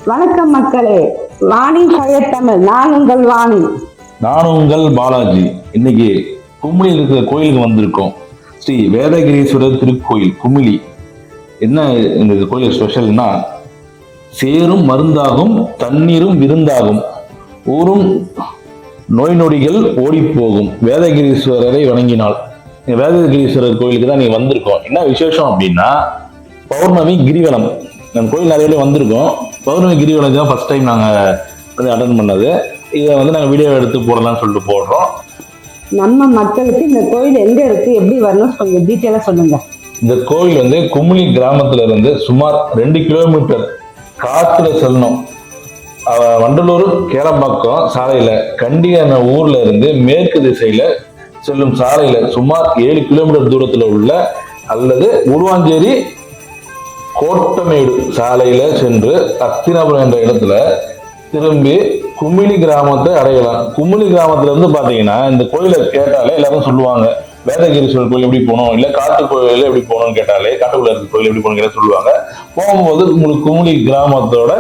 வணக்கம் மக்களே. வாணி தமிழ். நான் உங்கள் வாணி. நான் உங்கள் பாலாஜி. இன்னைக்கு குமிழியில் இருக்கிற கோயிலுக்கு வந்திருக்கோம். ஸ்ரீ வேதகிரீஸ்வரர் திருக்கோயில் குமிழி. என்ன இந்த கோயில் ஸ்பெஷல்னா, சேரும் மருந்தாகும், தண்ணீரும் விருந்தாகும், ஊரும் நோய் நொடிகள் ஓடி போகும், வேதகிரீஸ்வரரை வணங்கினால். வேதகிரீஸ்வரர் கோயிலுக்கு தான் நீங்க வந்திருக்கோம். என்ன விசேஷம் அப்படின்னா, பௌர்ணமி கிரிவலம். நம்ம கோயில் நிறைய வந்திருக்கோம். பௌர்ணமி கிரிவலம் தான் ஃபர்ஸ்ட் டைம் நாங்கள் வந்து அட்டன் பண்ணது. இதை வந்து நாங்கள் வீடியோ எடுத்து போடலாம்னு சொல்லிட்டு போடுறோம். நம்ம மக்களுக்கு இந்த கோயில் எங்க இருக்கு, எப்படி வரணும் கொஞ்சம் டீட்டெயிலா சொல்லுங்க. இந்த கோயில் வந்து குமிழி கிராமத்துல இருந்து சுமார் 2 கிலோமீட்டர் காத்துல செல்லணும். வண்டலூர் கேளம்பாக்கம் சாலையில கண்டியான ஊர்ல இருந்து மேற்கு திசையில செல்லும் சாலையில சுமார் 7 கிலோமீட்டர் தூரத்துல உள்ள அல்லது உருவாஞ்சேரி கோட்டமேடு சாலையில சென்று அத்தினாபுரம் என்ற இடத்துல திரும்பி குமிழி கிராமத்தை அடையலாம். குமிழி கிராமத்துல இருந்து பாத்தீங்கன்னா இந்த கோயிலை கேட்டாலே எல்லாரும் சொல்லுவாங்க, வேதகிரீஸ்வரர் கோயில் எப்படி போகணும், இல்ல காட்டு கோயில் எப்படி போகணும்னு கேட்டாலே காட்டுக்குள்ள இருக்க கோயில் எப்படி போகணும் சொல்லுவாங்க. போகும்போது உங்களுக்கு குமிழி கிராமத்தோட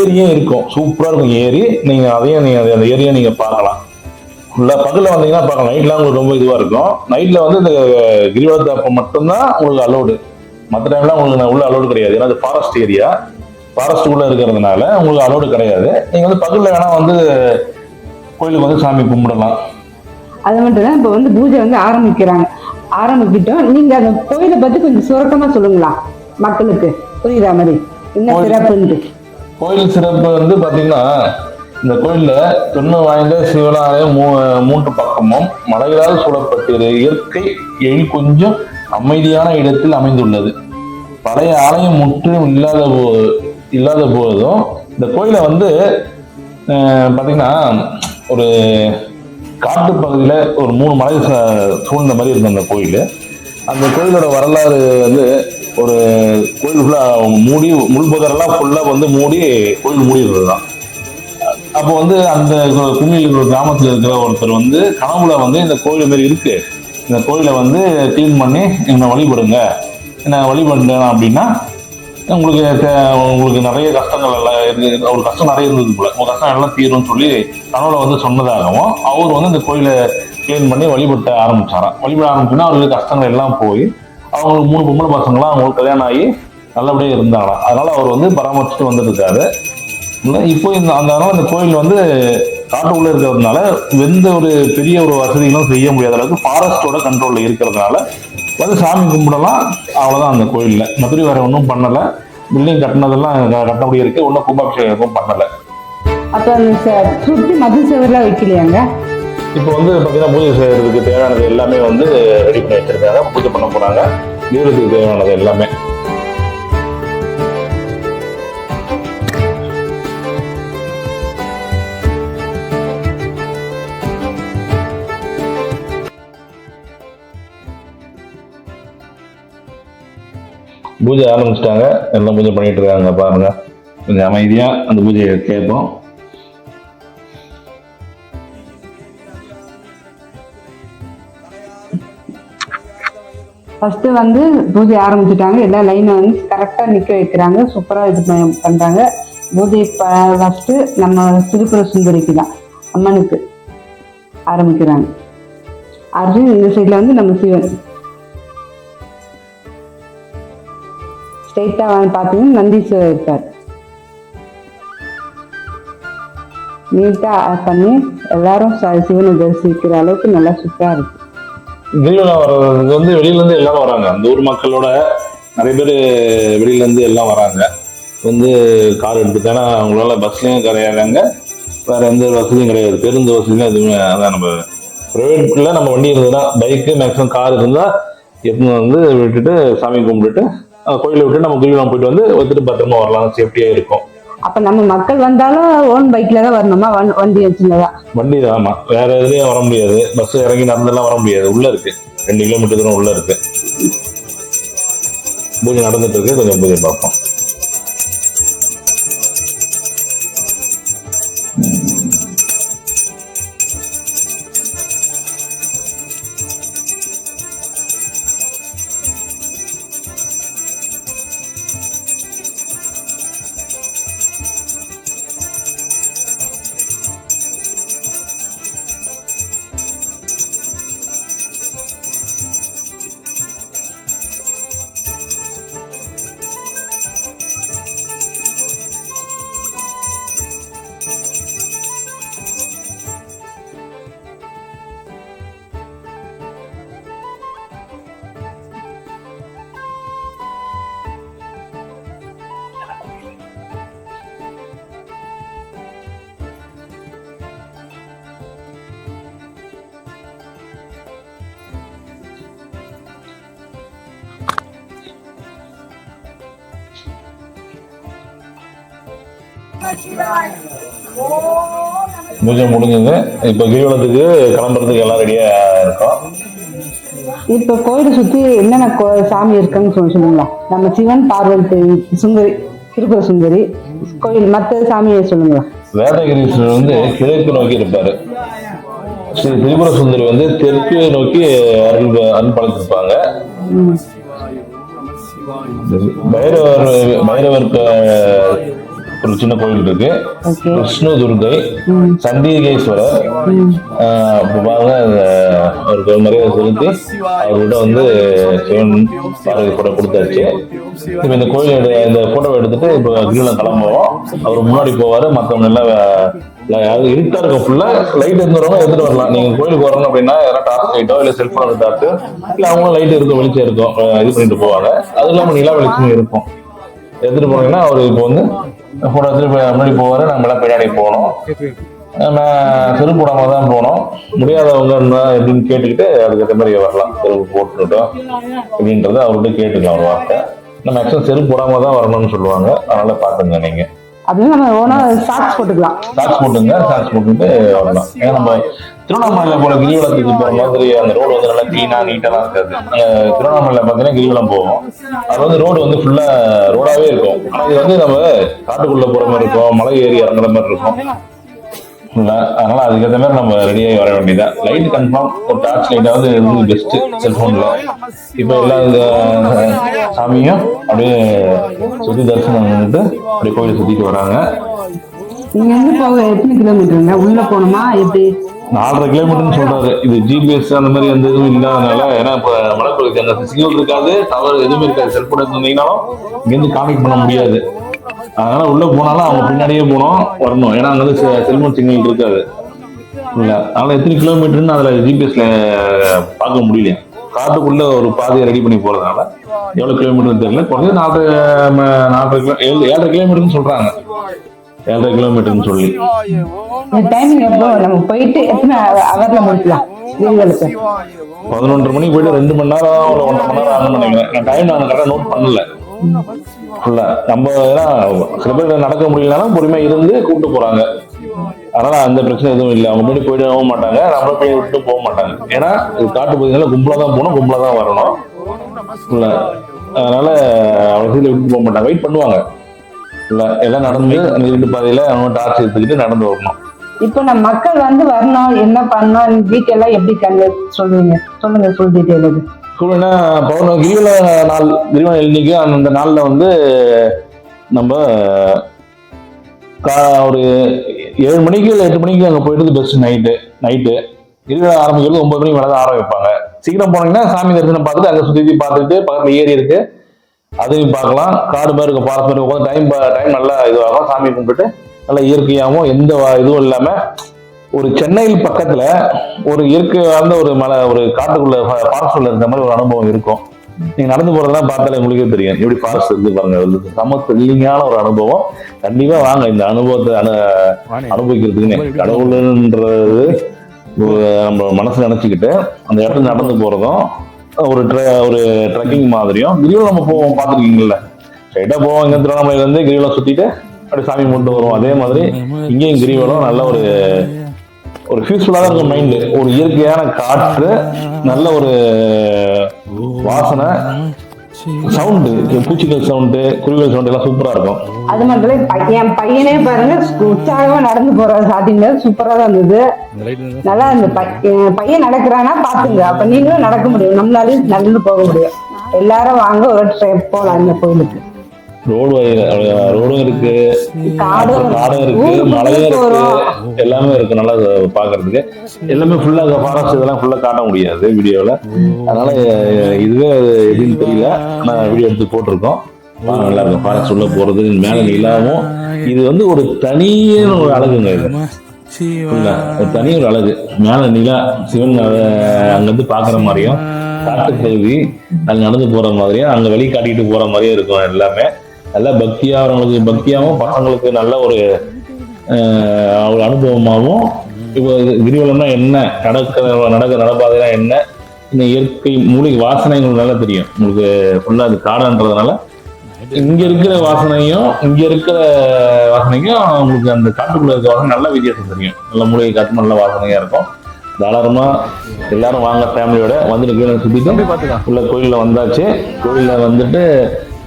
ஏரியும் இருக்கும். சூப்பரா இருக்கும் ஏரி. நீங்க அதையும் நீங்க அந்த ஏரியா நீங்க பார்க்கலாம். பகல்ல வந்தீங்கன்னா பார்க்கலாம். நைட்லாம் உங்களுக்கு ரொம்ப இதுவா இருக்கும். நைட்ல வந்து இந்த கிரிவலத்தை அப்ப மட்டும்தான் உங்களுக்கு அலோடு. மற்ற டைம்லாம் உங்களுக்கு உள்ள அலோடு கிடையாது. ஏன்னா அது ஃபாரஸ்ட் ஏரியா. ஃபாரஸ்ட் உள்ள இருக்கிறதுனால உங்களுக்கு அலோடு கிடையாது. நீங்க வந்து பகல்ல வேணா வந்து கோயிலுக்கு வந்து சாமி கும்பிடலாம். அது மட்டும் தான். இப்ப வந்து பூஜை வந்து ஆரம்பிக்கிட்டோம். நீங்க அந்த கோயிலை பத்தி கொஞ்சம் சுருக்கமா சொல்லுங்களா மக்களுக்கு புரியுதா மாதிரி. என்ன சிறப்பு? கோயில் சிறப்பு வந்து பாத்தீங்கன்னா, இந்த கோயில்ல தொன்மை வாய்ந்த சிவனாலயம் 3 பக்கமும் மலைகளால் சூழப்பட்டிரு இயற்கை கொஞ்சம் அமைதியான இடத்தில் அமைந்துள்ளது. பழைய ஆலயம் முற்றிலும் இல்லாத போதும் இந்த கோயிலை வந்து பாத்தீங்கன்னா ஒரு காட்டு பகுதியில ஒரு 3 மலை சூழ்ந்த மாதிரி இருக்கும் அந்த கோயில். அந்த கோயிலோட வரலாறு வந்து ஒரு கோயில் ஃபுல்லா மூடி முள்புதரெல்லாம் ஃபுல்லா வந்து மூடி கோயில் மூடிடுறது தான். அப்போ வந்து அந்த குமிழி கிராமத்துல இருக்கிற ஒருத்தர் வந்து கனவுல வந்து இந்த கோயில் மாதிரி இருக்கு, இந்த கோயிலை வந்து கிளீன் பண்ணி என்னை வழிபடுங்க, என்ன வழிபடுறேன் அப்படின்னா உங்களுக்கு நிறைய கஷ்டங்கள் எல்லாம் இருக்கு. ஒரு கஷ்டம் நிறைய இருந்தது போல, உங்க கஷ்டம் எல்லாம் தீரும்னு சொல்லி கனவுல வந்து சொன்னதாகவும், அவர் வந்து இந்த கோயிலை கிளீன் பண்ணி வழிபட்ட ஆரம்பிச்சாராம். வழிபட ஆரம்பிச்சுன்னா அவருக்கு கஷ்டங்கள் எல்லாம் போய் அவங்களுக்கு 3 பொம்பளை பசங்களாம் அவங்களுக்கு கல்யாணம் ஆகி நல்லபடியாக இருந்தாங்களாம். அதனால அவர் வந்து பராமரிச்சுட்டு வந்துருக்காரு. இப்போ அந்த கோயில் வந்து காட்டுக்குள்ள இருக்கிறதுனால எந்த ஒரு பெரிய ஒரு வசதிகளும் செய்ய முடியாத அளவுக்கு ஃபாரஸ்டோட கண்ட்ரோல்ல இருக்கிறதுனால வந்து சாமி கும்பிடலாம். அவ்வளவுதான் அந்த கோயில்ல. மற்றபடி வேற ஒன்றும் பண்ணல. பில்டிங் கட்டினதெல்லாம் கட்டப்படி இருக்கு. ஒன்றும் கும்பாபிஷேகம் பண்ணல. அப்ப சுற்றி மதில் சுவர்லாம் வைக்கலையாங்க? இப்போ வந்து பாத்தீங்கன்னா பூஜை செய்யறதுக்கு தேவையானது எல்லாமே வந்து ரெடி பண்ணி வச்சிருக்காங்க. பூஜை பண்ண போறாங்க. வீடுக்கு தேவையானது எல்லாமே. பூஜை ஆரம்பிச்சிட்டாங்க. எல்லாம் பூஜை பண்ணிட்டு இருக்காங்க. பாருங்க, கொஞ்சம் அமைதியா அந்த பூஜையை கேட்போம். ஃபர்ஸ்ட் வந்து பூஜை ஆரம்பிச்சுட்டாங்க. எல்லா லைனை வந்து கரெக்டாக நிற்க வைக்கிறாங்க. சூப்பராக இது பண்ணுறாங்க. பூஜை ஃபர்ஸ்ட்டு நம்ம திருப்புர சுந்தரிக்கு தான், அம்மனுக்கு ஆரம்பிக்கிறாங்க. அது இந்த சைடில் வந்து நம்ம சிவன். ஸ்ட்ரெயிட்டாக பார்த்தீங்கன்னா நந்தீஸ்வரர் இருக்கார். நீட்டாக பண்ணி எல்லாரும் சிவனை தரிசிக்கிற அளவுக்கு நல்லா சூப்பராக இருக்கு. கிரிவலம் வர்றது வந்து வெளியில இருந்து எல்லாம் வராங்க. அந்த ஊர் மக்களோட நிறைய பேர் வெளியில இருந்து எல்லாம் வராங்க. வந்து கார் எடுத்துட்டு, ஏன்னா அவங்களால பஸ்லயும் கிடையாதுங்க, வேற எந்த வசதியும் கிடையாது. பேருந்து வசதியும் எதுவுமே. அதான் நம்ம பிரைவேட்ல நம்ம வண்டி இருந்ததுன்னா, பைக்கு மேக்ஸிமம் கார் இருந்தா எப்போ வந்து விட்டுட்டு சாமி கும்பிட்டுட்டு கோயிலை விட்டு நம்ம கிரிவலம் போயிட்டு வந்து வந்துட்டு பத்திரமா வரலாம். சேஃப்டியா இருக்கும். அப்ப நம்ம மக்கள் வந்தாலும் ஓன் பைக்ல தான் வரணுமா? வண்டி வச்சுதான்? வண்டி தான். ஆமா, வேற எதுலயும் வர முடியாது. பஸ் இறங்கி நடந்தெல்லாம் வர முடியாது. உள்ள இருக்கு, 2 கிலோமீட்டர் தூரம் உள்ள இருக்கு. பூஜை நடந்துட்டு இருக்கு. கொஞ்சம் பூஜை பார்ப்போம். பூஜை முடிஞ்சுங்க. இப்போ கிரிவலத்துக்கு கிளம்புறதுக்கு எல்லாம் ரெடியா இருக்கோம். இப்ப கோயிலை சுத்தி என்னென்ன சாமி இருக்குன்னு சொல்லுங்களா? நம்ம சிவன், பார்வதி, சுந்தரி, திருப்புர சுந்தரி கோயில், மற்ற சாமியை சொல்லுங்களா? வேதகிரீஸ்வரர் வந்து கிழக்கு நோக்கி இருப்பாரு. ஸ்ரீ திரிபுர சுந்தரி வந்து தெற்கு நோக்கி அருள்பாலிச்சிருப்பாங்க. பைரவர் ஒரு சின்ன கோயில் இருக்கு. விஷ்ணு துர்கை, சண்டிகேஸ்வரர் அவருக்கு மரியாதை செலுத்தி அவர்கிட்ட வந்து சிவன் பார்வதி போட்டோ கொடுத்தாச்சு. இப்ப இந்த கோயில் இந்த போட்டோவை எடுத்துட்டு இப்ப கிரிவலம் கிளம்புவோம். அவர் முன்னாடி போவாரு, மற்றவங்க எல்லாம் இருட்டா இருக்கும். ஃபுல்லா லைட் இருந்தவங்க எடுத்துட்டு வரலாம். நீங்க கோயிலுக்கு வரணும் அப்படின்னா யாராவது டார்ச் லைட்டோ இல்ல செல்போன் டார்ச் இல்ல அவங்களும் லைட் இருக்கும், வெளிச்சம் இருக்கும், இது பண்ணிட்டு போவாங்க. அது இல்லாம நிலா வெளிச்சம் இருக்கும். எடுத்துட்டு போனீங்கன்னா அவரு இப்போ வந்து போட்டோ எடுத்துட்டு முன்னாடி போவாரு, நம்ம எல்லாம் பின்னாடி போகணும். செருப்பு போடாம தான் போனோம். முடியாதவங்க எப்படின்னு கேட்டுக்கிட்டு அதுக்கேற்ற மாதிரி வரலாம். செருப்பு போட்டுட்டோம் அப்படின்றத அவர்கிட்ட கேட்டுக்கலாம் ஒரு வார்த்தை. நம்ம ஆக்சுவலா செருப்பு போடாம தான் வரணும்னு சொல்லுவாங்க. அதனால பாத்துங்க நீங்க. அப்படின்னு நம்ம ஓனா சாக்ஸ் போட்டுக்கலாம். சாக்ஸ் போட்டுங்க, சாக்ஸ் போட்டுட்டு வரலாம். ஏன்னா நம்ம திருவண்ணாமலையில போல கிரிவலத்துக்கு போற மாதிரி அந்த ரோடு வந்து நல்லா கிளீனா நீட்டெல்லாம் இருக்காது. திருவண்ணாமலையில பாத்தீங்கன்னா கிரிவலம் போவோம், அது வந்து ரோடு வந்து ஃபுல்லா ரோடாவே இருக்கும். ஆனா இது வந்து நம்ம காட்டுக்குள்ள போற மாதிரி இருக்கும், மலை ஏறி இறங்குற மாதிரி இருக்கும். அதனால அதுக்கேற்ற மாதிரி நம்ம ரெடியாகி வர வேண்டியதான். லைட் கன்ஃபார்ம் ஒரு டார்ச் லைட்டாவது இருந்து பெஸ்ட் செல்போன்ல. இப்போ எல்லா சாமியும் அப்படியே சுத்தி தரிசனம் பண்ணிட்டு அப்படியே கோயிலை சுத்திட்டு வராங்க. நீங்க வந்து போக எத்தனை கிலோமீட்டருங்க உள்ள போகணுமா? எப்படி? 4.5 கிலோமீட்டர்னு சொல்றாரு. இது ஜிபிஎஸ் அந்த மாதிரி எந்த இதுவும் இல்லாதனால, ஏன்னா இப்ப மலைப்பகுதி அந்த சிக்னல் இருக்காது, டவர் எதுவுமே இருக்காது. செல்போன் எடுத்துருந்தீங்கன்னாலும் இங்கேருந்து கான்டெக்ட் பண்ண முடியாது. அதனால உள்ள போனாலும் அவங்க பின்னாடியே போனோம் வரணும். ஏன்னா அங்க வந்து செல்போன் சிக்னல் இருக்காது. இல்ல அதனால எத்தனை கிலோமீட்டர்னு அதுல ஜிபிஎஸ்ல பார்க்க முடியல. காட்டுக்குள்ள ஒரு பாதையை ரெடி பண்ணி போறதுனால எவ்வளவு கிலோமீட்டர் தெரியல. குறைஞ்சது 7.5 கிலோமீட்டர்னு சொல்றாங்க. 7.5 கிலோமீட்டர்னு சொல்லி டைமிங் எவ்வளோ? நம்ம போயிட்டு எத்தனை அவர்ல முடிக்கலாம்? 11:30 மணிக்கு போயிட்டு 2 மணி நேரம் ஒரு 1.5 மணி நேரம் ஆகும் நினைக்கிறேன். டைம் நான் கரெக்டாக நோட் பண்ணல. நம்ம சில பேர் நடக்க முடியலனாலும் பொறுமையா இருந்து கூப்பிட்டு போறாங்க. அதனால அந்த பிரச்சனை எதுவும் இல்லை. அவங்க முன்னாடி போயிடவும் மாட்டாங்க, நம்ம போய் விட்டு போக மாட்டாங்க. ஏன்னா இது காட்டு பகுதியில கும்பலா தான் போகணும், கும்பலா தான் வரணும். அதனால அவங்க சீல விட்டு போக மாட்டாங்க, வெயிட் பண்ணுவாங்க. இல்ல எல்லாம் நடந்து அந்த வீட்டு பாதையில அவங்க டார்ச் எடுத்துக்கிட்டு நடந்து வரணும். இப்ப நம்ம மக்கள் வந்து வரணும், என்ன பண்ணணும், டீட்டெயிலா எப்படி சொல்லுவீங்க? சொல்லுங்க, ஃபுல் டீட்டெயில். சொல்லுன்னா பௌர்ணமி கிரிவல நாள், கிரிவலம் எழுதிக்கு அந்த நாள்ல வந்து நம்ம ஒரு 7 மணிக்கு இல்லை 8 மணிக்கு அங்கே போயிட்டு பெஸ்ட். நைட்டு கிரிவலம் ஆரம்பிக்கிறது 9 மணிக்கு மேலே தான் ஆரம்பிப்பாங்க. சீக்கிரம் போனீங்கன்னா சாமி தரிசனம் பார்த்துட்டு அங்கே சுற்றி பார்த்துட்டு பக்கத்துல ஏரி இருக்கு அதையும் பார்க்கலாம். காடு மாதிரி இருக்கும், பார்த்து மாதிரி உட்காந்து டைம் நல்லா இதுவாகும். சாமி கும்பிட்டு நல்லா இயற்கையாகவும் எந்த இதுவும் இல்லாம ஒரு சென்னையில் பக்கத்துல ஒரு இயற்கை வாழ்ந்த ஒரு மலை, ஒரு காட்டுக்குள்ள ஃபாரஸ்ட்ல இருக்க மாதிரி ஒரு அனுபவம் இருக்கும். நீங்க நடந்து போறதெல்லாம் பார்த்தாலே உங்களுக்கே தெரியும் எப்படி ஃபாரஸ்ட் இருந்து பாருங்க. செம த்ரில்லிங்கான ஒரு அனுபவம். கண்டிப்பா வாங்க இந்த அனுபவத்தை அனுபவிக்கிறதுக்குன்னு. கடவுள்ன்றது நம்ம மனசு நினைச்சுக்கிட்டு அந்த இடத்துல நடந்து போறதும் ஒரு ட்ரெக்கிங் மாதிரியும். கிரிவலம் நம்ம போவோம், பார்த்துருக்கீங்கல்ல, ஸ்ட்ரைட்டா போவோம். இங்க திருவண்ணாமலையில இருந்து கிரிவலம் சுத்திட்டு அப்படி சாமி கும்பிட்டு வருவோம். அதே மாதிரி இங்கேயும் கிரிவலம் நல்ல ஒரு பீஸ்ஃபுல்லா தான் இருக்கும் மைண்டு. ஒரு இயற்கையான காற்று, நல்ல ஒரு வாசனை, சவுண்டு, பூச்சிகள் சவுண்டு, குருவிகள் சவுண்ட் எல்லாம் சூப்பரா இருக்கும். அது மட்டும் என் பையனே பாருங்க உற்சாகமா நடந்து போற ஸ்டார்டிங்ல சூப்பரா தான் இருந்தது. நல்லா அந்த பையன் நடக்கிறானா பாத்துங்க, அப்ப நீங்களும் நடக்க முடியும், நம்மளாலையும் நடந்து போக முடியும். எல்லாரும் வாங்க ஒரு ட்ரிப் போலாம் இந்த கோயிலுக்கு. ரோடும் இருக்கு, காடும் இருக்கு, மலையும் இருக்கு, எல்லாமே இருக்கு. நல்லா பாக்குறதுக்கு எல்லாமே ஃபுல்லா ஃபாரஸ்ட் இதெல்லாம் ஃபுல்லா காட்ட முடியாது வீடியோல. அதனால இதுவே எப்படின்னு தெரியல, ஆனா வீடியோ எடுத்து போட்டிருக்கோம். நல்லா இருக்கும் ஃபாரஸ்ட் உள்ள போறது, மேல நிலாவும். இது வந்து ஒரு தனியான ஒரு அழகுங்க. இது தனி ஒரு அழகு. மேல நிலா, சிவன் அங்கிருந்து பாக்குற மாதிரியும், காட்டுப்பகுதி அது நடந்து போற மாதிரியும், அங்க வெளியே காட்டிட்டு போற மாதிரியும் இருக்கும். எல்லாமே நல்லா பக்தியாகிறவங்களுக்கு பக்தியாகவும், பசங்களுக்கு நல்ல ஒரு அனுபவமாகவும். இப்போ கிரிவலம்னா என்ன, நடப்பாதைனா என்ன, இந்த இயற்கை மூலிகை வாசனை உங்களுக்கு நல்லா தெரியும். உங்களுக்கு ஃபுல்லா அது காடுன்றதுனால இங்க இருக்கிற வாசனையும் உங்களுக்கு அந்த காட்டுக்குள்ள இருக்க வாசனை நல்ல வித்தியாசம் தெரியும். நல்ல மூலிகை காட்டு நல்ல வாசனையா இருக்கும். தாராளமா எல்லாரும் வாங்க, ஃபேமிலியோட வந்துட்டு கீழே சுத்திட்டு பார்த்துக்கலாம். உள்ள கோயிலில் வந்தாச்சு. கோயிலில் வந்துட்டு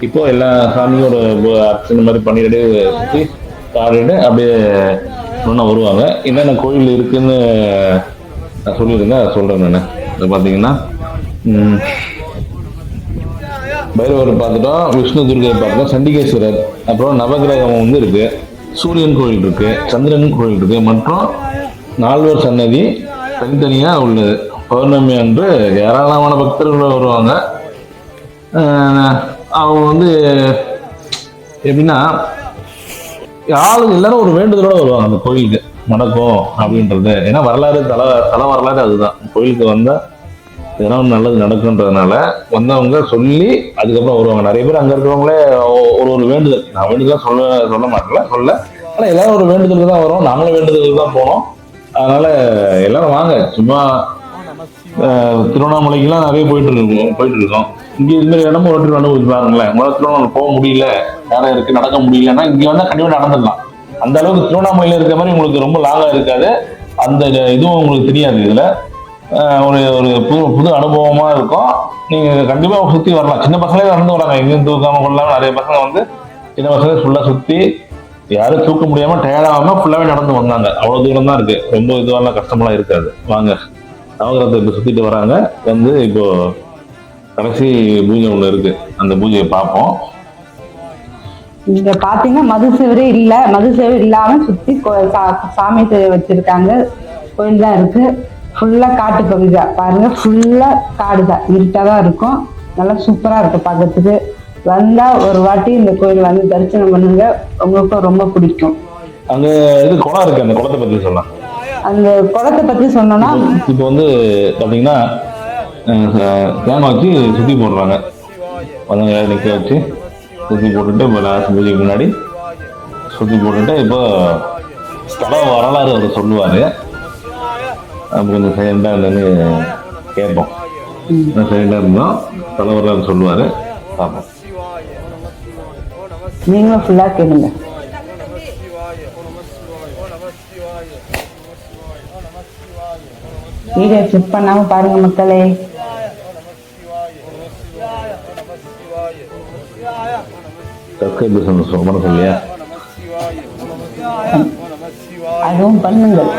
இப்போ எல்லா சாமியும் ஒரு அர்ச்சனை மாதிரி பண்ணிட்டு சுற்றி காடிட்டு அப்படியே இன்னும் வருவாங்க. என்னென்ன கோயில் இருக்குன்னு நான் சொல்லியிருந்தேன், அதை சொல்றேன் நான். இதை பார்த்தீங்கன்னா பைரவர் பார்த்துட்டோம், விஷ்ணு துர்கை பார்த்துட்டோம், சண்டிகேஸ்வரர், அப்புறம் நவகிரகம் வந்து இருக்கு, சூரியன் கோயில் இருக்கு, சந்திரன் கோயில் இருக்கு, மற்றும் 4 சன்னதி தனித்தனியா உள்ளது. பௌர்ணமி அன்று ஏராளமான பக்தர்கள் வருவாங்க. அவங்க வந்து எப்படின்னா ஆளுங்க எல்லாரும் ஒரு வேண்டுதலோட வருவாங்க அந்த கோயிலுக்கு நடக்கும் அப்படின்றது. ஏன்னா வரலாறு தல வரலாறு அதுதான். கோயிலுக்கு வந்தா எதனா நல்லது நடக்குன்றதுனால வந்தவங்க சொல்லி அதுக்கப்புறம் வருவாங்க. நிறைய பேர் அங்க இருக்கிறவங்களே ஒரு வேண்டுதல், நான் வேண்டுதல் சொல்ல மாட்டேன் ஆனா எல்லாரும் ஒரு வேண்டுதலுக்கு தான் வரும். நாங்களும் வேண்டுதலுக்கு தான் போனோம். அதனால எல்லாரும் வாங்க. சும்மா திருவண்ணாமலைக்கெல்லாம் நிறைய போயிட்டு இருக்கோம். இங்க இது மாதிரி இடமும் ரோட்டு அனுபவிச்சு பாருங்களேன். முதல்ல திருவண்ணாமலை போக முடியல, நேரம் இருக்கு, நடக்க முடியலன்னா இங்க வந்தா கண்டிப்பா நடந்துடலாம். அந்த அளவுக்கு திருவண்ணாமலையில இருக்க மாதிரி உங்களுக்கு ரொம்ப லாங்கா இருக்காது. அந்த இதுவும் உங்களுக்கு தெரியாது. இதுல ஒரு புது அனுபவமா இருக்கும். நீங்க கண்டிப்பா சுத்தி வரலாம். சின்ன பசங்களே நடந்து வராங்க, எங்கேயும் தூக்காம கொள்ளாம நிறைய பசங்க வந்து சின்ன பசங்க ஃபுல்லா சுத்தி யாரும் தூக்க முடியாம டயர்டாகாம ஃபுல்லாவே நடந்து வந்தாங்க. அவ்வளவு தூரம் தான் இருக்கு, ரொம்ப இதுவெல்லாம் கஷ்டமெல்லாம் இருக்காது. வாங்க, நவகிரகத்தை இப்ப சுத்திட்டு வராங்க. வந்து இப்போ கடைசி பூஜை ஒண்ணு இருக்கு, அந்த பூஜையை பார்ப்போம். இங்க பாத்தீங்கன்னா மது சேவை இல்லாம சுத்தி சாமி வச்சிருக்காங்க. கோயில் தான் இருக்கு. ஃபுல்லா காட்டு பகுதி தான் பாருங்க. ஃபுல்லா காடு தான், இருட்டாதான் இருக்கும். நல்லா சூப்பரா இருக்கு பார்க்கறதுக்கு. வந்தா ஒரு வாட்டி இந்த கோயில் வந்து தரிசனம் பண்ணுங்க, உங்களுக்கும் ரொம்ப பிடிக்கும். அங்க இது குளம் இருக்கு, அந்த குளத்தை பத்தி சொல்லலாம். அந்த குளத்தை பத்தி சொன்னோம்னா இப்போ வந்து பாத்தீங்கன்னா தேங்காய் வச்சு சுத்தி போடுறாங்க. வந்தவங்க நிக்க வச்சு சுத்தி போட்டுட்டு இப்போ லாஸ்ட் பூஜைக்கு முன்னாடி சுத்தி போட்டுட்டு இப்போ ஸ்தல வரலாறு அவர் சொல்லுவாரு. நம்ம கொஞ்சம் சைலண்டா இல்லைன்னு கேட்போம். சைலண்டா இருந்தோம், ஸ்தல வரலாறு சொல்லுவாரு, பார்ப்போம். நீங்களும் ஃபுல்லா கேளுங்க. வீடியோ ஸ்கிப் பண்ணாம பாருங்க மக்களே. சொல்லியா அதுவும் பண்ணுங்கள்.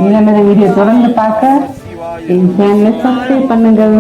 இந்த மாதிரி வீடியோ தொடர்ந்து பார்க்க என் சேனலை சப்ஸ்கிரைப் பண்ணுங்கள்.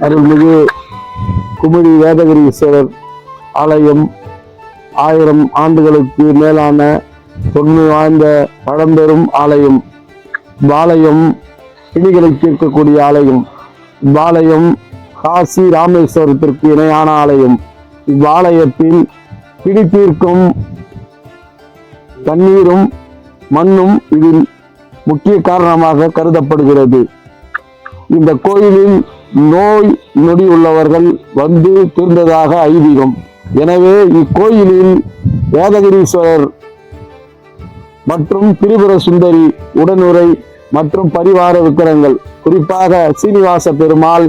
அருள்மிகு குமுடி வேதகிரீஸ்வரர் ஆலயம் 1000 ஆண்டுகளுக்கு மேலான தொன்மை வாய்ந்த பழம்பெரும் ஆலயம். பாளையம் பிணிகளை தீர்க்கக்கூடிய ஆலயம். இவ்வாலயம் காசி ராமேஸ்வரத்திற்கு இணையான ஆலயம். இவ்வாலயத்தில் பிணி தீர்க்கும் தண்ணீரும் மண்ணும் இதில் முக்கிய காரணமாக கருதப்படுகிறது. இந்த கோயிலில் நோய் நொடி உள்ளவர்கள் வந்து தீர்ந்ததாக ஐதீகம். எனவே இக்கோயிலில் வேதகிரீஸ்வரர் மற்றும் திரிபுர சுந்தரி உடனுரை மற்றும் பரிவார விக்கிரங்கள், குறிப்பாக சீனிவாச பெருமாள்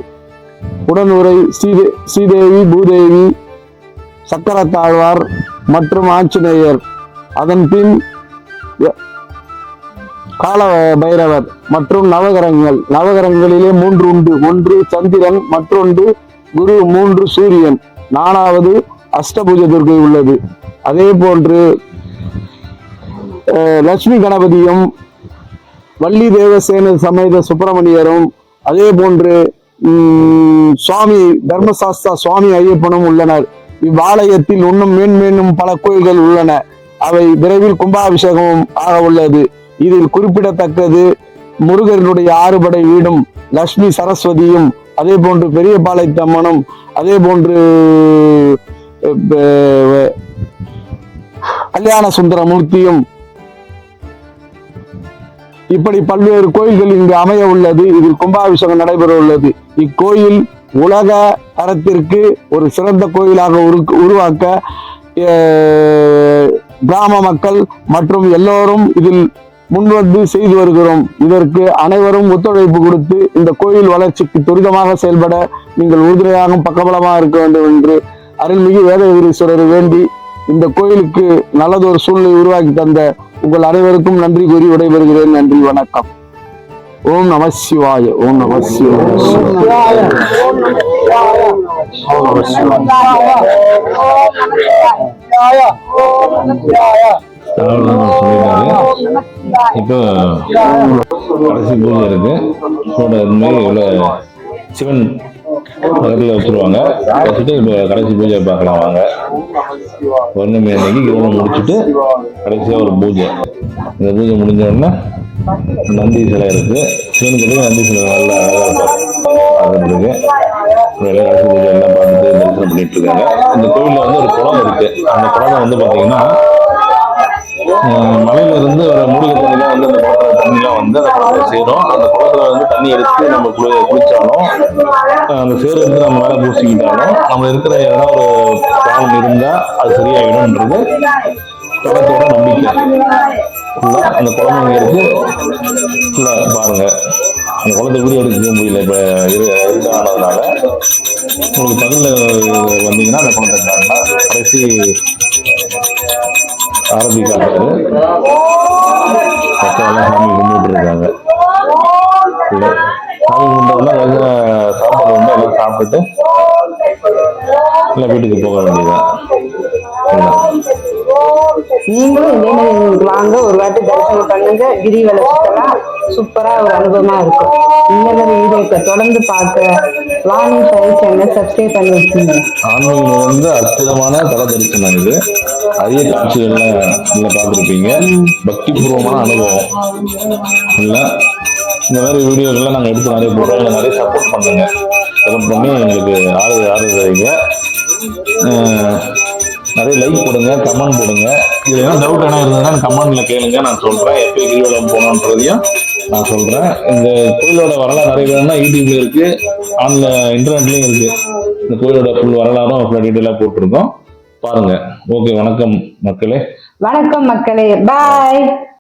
உடனுரை, ஸ்ரீதேவி, பூதேவி, சக்கரத்தாழ்வார் மற்றும் ஆஞ்சநேயர், அதன் பின் கால பைரவர் மற்றும் நவகிரகங்களிலே 3 உண்டு. 1 சந்திரன், மற்றொன்று குரு, 3 சூரியன், 4வது அஷ்டபுஜ துர்கை உள்ளது. அதே போன்று லட்சுமி கணபதியும் வள்ளி தேவசேன சமேத சுப்பிரமணியரும், அதே போன்று சுவாமி தர்மசாஸ்தா சுவாமி ஐயப்பனும் உள்ளனர். இவ்வாலயத்தில் இன்னும் மேன்மேலும் பல கோயில்கள் உள்ளன. அவை விரைவில் கும்பாபிஷேகமும் ஆக உள்ளது. இதில் குறிப்பிடத்தக்கது முருகனுடைய 6 படை வீடும், லட்சுமி சரஸ்வதியும், அதே போன்று பெரியபாளையத்தம்மனும், அதே போன்று கல்யாண சுந்தரமூர்த்தியும், இப்படி பல்வேறு கோயில்கள் இங்கு அமைய உள்ளது. இதில் கும்பாபிஷேகம் நடைபெற உள்ளது. இக்கோயில் உலக தரத்திற்கு ஒரு சிறந்த கோயிலாக உருவாக்க கிராம மக்கள் மற்றும் எல்லோரும் இதில் முன்வந்து செய்து வருகிறோம். இதற்கு அனைவரும் ஒத்துழைப்பு கொடுத்து இந்த கோயில் வளர்ச்சிக்கு துரிதமாக செயல்பட நீங்கள் உறுதுணையாகவும் பக்கபலமாக இருக்க வேண்டும் என்று அருள்மிகு வேதகிரீஸ்வரர் வேண்டி இந்த கோயிலுக்கு நல்லதொரு சூழ்நிலை உருவாக்கி தந்த உங்கள் அனைவருக்கும் நன்றி கூறி விடைபெறுகிறேன். நன்றி, வணக்கம். ஓம் நம சிவாய. ஓம் நம சிவாய. இப்போ கடைசி பூஜை இருக்கு. சிவன் பக்கத்துல வச்சிருவாங்க. வச்சுட்டு இப்போ கடைசி பூஜை பார்க்கலாம் வாங்க. பௌர்ணமி அன்னைக்கு கிரகணம் முடிச்சுட்டு கடைசியா ஒரு பூஜை. இந்த பூஜை முடிஞ்ச உடனே நந்தி சிலை இருக்கு. சிவனுக்கு நந்தி சிலை நல்லா அழகா பார்க்கறதுக்கு கடைசி பூஜை எல்லாம் பார்த்துட்டு தரிசனம் பண்ணிட்டு இருக்காங்க. இந்த கோயில்ல ஒரு குளம் இருக்கு. அந்த குளம் பாத்தீங்கன்னா மலையில இருந்து வர மூலிகை தண்ணிலாம் அந்த குளத்துல தண்ணிலாம் அந்த குளத்துல சேரும். அந்த குளத்துல தண்ணி எடுத்து நம்ம குளிச்சாலும் அந்த சேரு நம்ம மேல பூசிக்கிட்டாலும் நம்ம இருக்கிற ஏதாவது ஒரு பாவம் இருந்தா அது சரியாயிடும்ன்றது குளத்தோட நம்பிக்கை. அந்த குளம் இருக்கு. பாருங்க, அந்த குளத்தை வீடியோ எடுக்க முடியல இப்ப இருக்கானதுனால. உங்களுக்கு பகல்ல வந்தீங்கன்னா அந்த குளத்தை கடைசி ஆரம்பிக்காரு மக்கள் சாமி கும்பிட்டு இருக்காங்க. சாமி கும்பிட்டோம்னா சாப்பாடு எல்லாம் சாப்பிட்டுட்டு இல்லை வீட்டுக்கு போக வேண்டியதான். நீங்களும் இதே மாதிரி வாங்க, ஒரு வாட்டி தரிசனம் பண்ணுங்க. கிரிவல சுத்தலாம் சூப்பரா ஒரு அனுபவமா இருக்கும். இந்த மாதிரி வீடியோக்களை தொடர்ந்து பார்க்க வாணி சேனலை சப்ஸ்கிரைப் பண்ணி வச்சுங்க. ஆன்மீகம் அற்புதமான தல தரிசனம். இது அதிக காட்சிகள்லாம் நீங்க பார்த்துருப்பீங்க. பக்தி பூர்வமான அனுபவம் இல்ல. இந்த மாதிரி வீடியோக்கெல்லாம் நாங்கள் எடுத்து நிறைய போடுறோம். நிறைய சப்போர்ட் பண்ணுங்க. சப்போர்ட் பண்ணி எங்களுக்கு ஆதரவு நிறைய லைக் போடுங்க, கமெண்ட் போடுங்க. இது என்ன டவுட் என்ன இருந்ததுன்னா கமெண்ட்ல கேளுங்க, நான் சொல்றேன். எப்போ கிரிவலம் போகணுன்றதையும் நான் சொல்றேன். இந்த கோயிலோட வரலாறு நிறைய வேணும்னா யூடியூப்ல இருக்கு, இன்டர்நெட்லயும் இருக்கு. இந்த கோயிலோட ஃபுல் வரலாறும் டீட்டெயிலாக போட்டிருக்கோம், பாருங்க. ஓகே, வணக்கம் மக்களே. வணக்கம் மக்களே, பாய்.